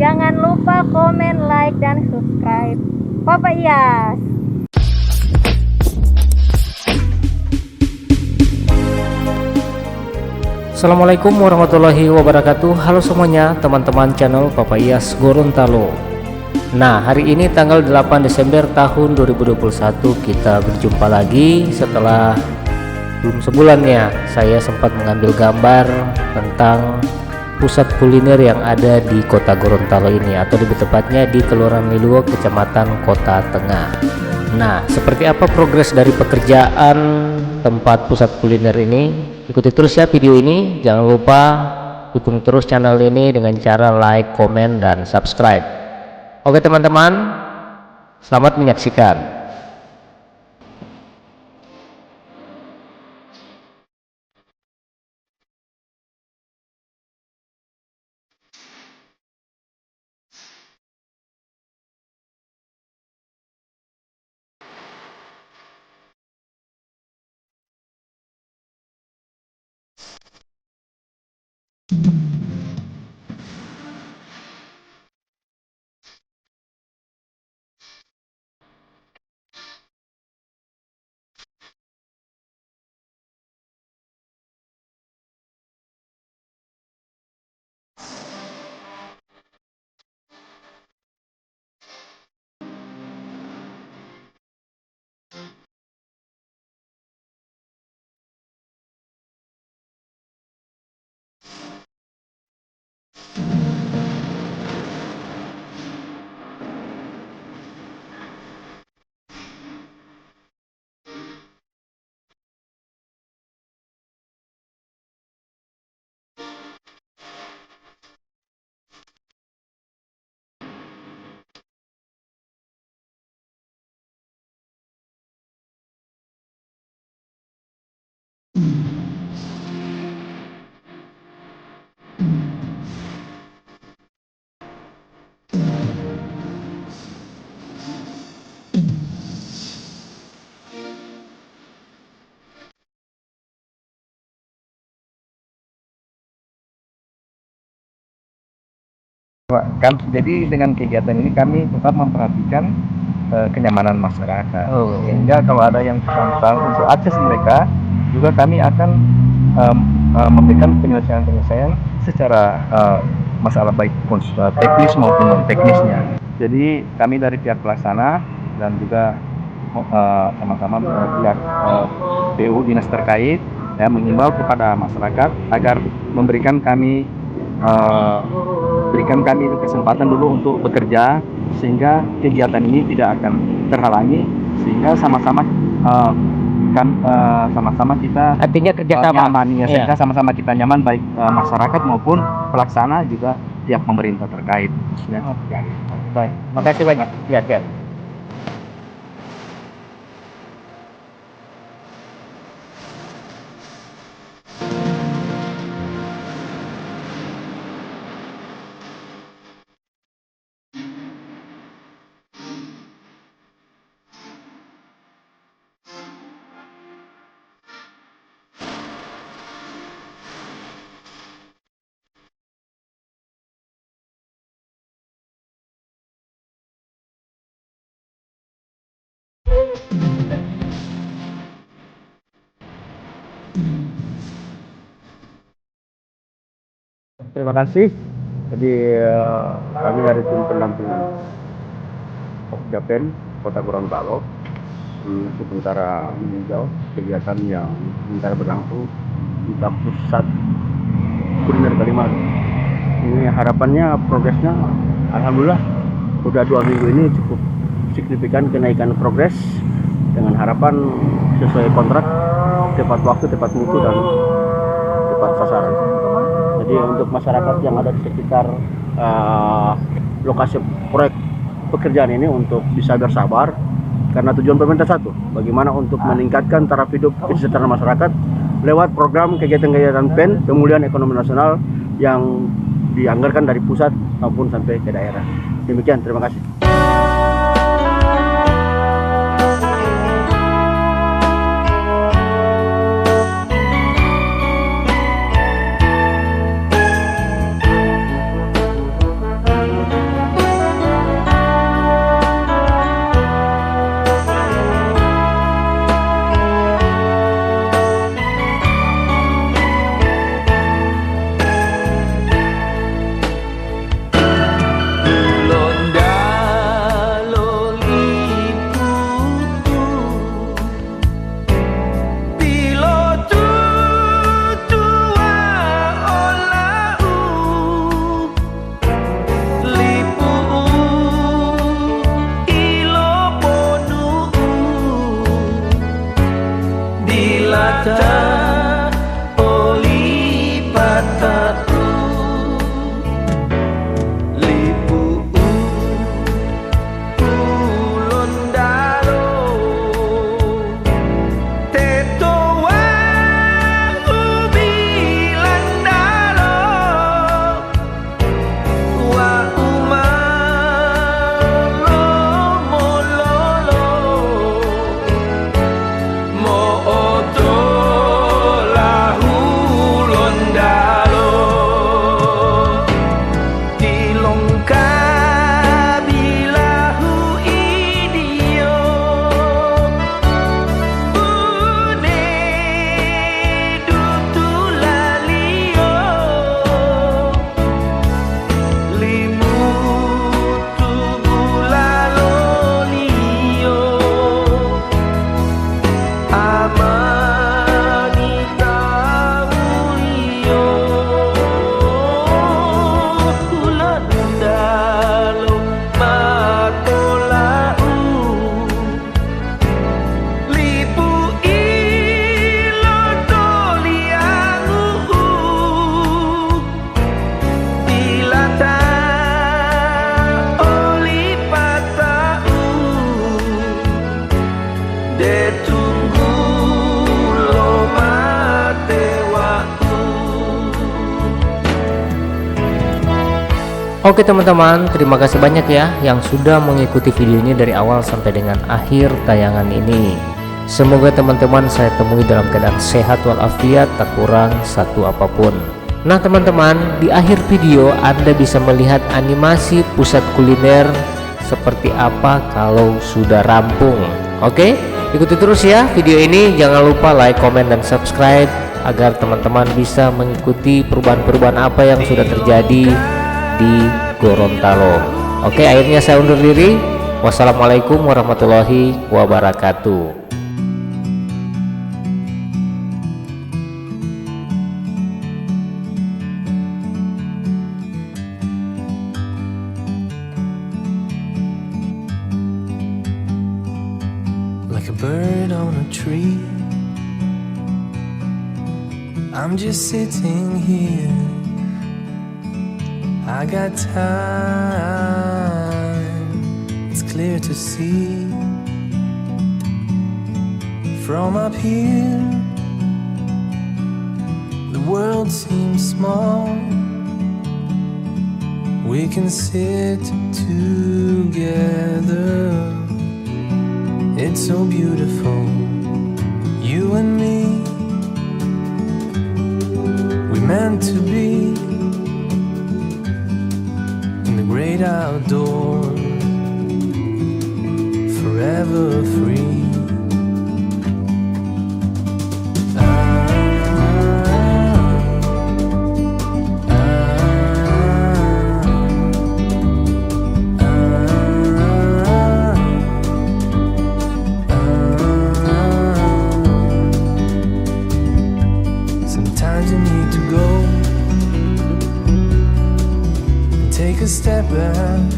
Jangan lupa komen, like, dan subscribe Papa Iyas. Assalamualaikum warahmatullahi wabarakatuh. Halo semuanya, teman-teman channel Papa Iyas Gorontalo. Nah, hari ini tanggal 8 Desember tahun 2021 kita berjumpa lagi setelah belum sebulan ya. Saya sempat mengambil gambar tentang pusat kuliner yang ada di kota Gorontalo ini, atau lebih tepatnya di Kelurahan Liluwo, Kecamatan Kota Tengah. Nah, seperti apa progres dari pekerjaan tempat pusat kuliner ini? Ikuti terus ya video ini. Jangan lupa dukung terus channel ini dengan cara like, komen, dan subscribe. Oke teman-teman, selamat menyaksikan. Kan jadi dengan kegiatan ini kami tetap memperhatikan kenyamanan masyarakat. Sehingga kalau ada yang tentang untuk akses mereka, juga kami akan memberikan penyelesaian secara masalah baik teknis maupun non teknisnya. Jadi kami dari pihak pelaksana dan juga sama-sama pihak PU dinas terkait ya, mengimbau kepada masyarakat agar memberikan kami kesempatan dulu untuk bekerja, sehingga kegiatan ini tidak akan terhalangi, sehingga sama-sama kita Artinya kerjasama nyaman ya, sehingga sama-sama kita nyaman, baik masyarakat maupun pelaksana juga pihak pemerintah terkait ya. Baik, makasih banyak. Lihat. Terima kasih. Jadi kami dari tim pendampingan Pokjapen Kota Gorontalo sementara meninjau kegiatan yang sementara berlangsung di pusat kuliner Kalimantan. Ini harapannya progresnya, alhamdulillah udah 2 minggu ini cukup signifikan kenaikan progres, dengan harapan sesuai kontrak, tepat waktu, tepat mutu, dan tepat sasaran. Jadi untuk masyarakat yang ada di sekitar lokasi proyek pekerjaan ini untuk bisa bersabar, karena tujuan pemerintah satu, bagaimana untuk meningkatkan taraf hidup kesejahteraan masyarakat lewat program kegiatan-kegiatan PEN, pemulihan ekonomi nasional yang dianggarkan dari pusat maupun sampai ke daerah. Demikian, terima kasih. Oke teman-teman, terima kasih banyak ya yang sudah mengikuti video ini dari awal sampai dengan akhir tayangan ini. Semoga teman-teman saya temui dalam keadaan sehat walafiat, tak kurang satu apapun. Nah teman-teman, di akhir video Anda bisa melihat animasi pusat kuliner seperti apa kalau sudah rampung. Oke, ikuti terus ya video ini. Jangan lupa like, comment, dan subscribe agar teman-teman bisa mengikuti perubahan-perubahan apa yang sudah terjadi di Gorontalo. Oke, akhirnya saya undur diri. Wassalamualaikum warahmatullahi wabarakatuh. Like a bird on a tree, I'm just sitting here. I got time, it's clear to see. From up here, the world seems small. We can sit together, it's so beautiful, you and me. We meant to be in the great outdoors, forever free. Sometimes you need to go and take a step back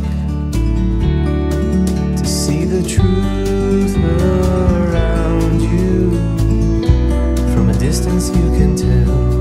to see the truth around you. From a distance you can tell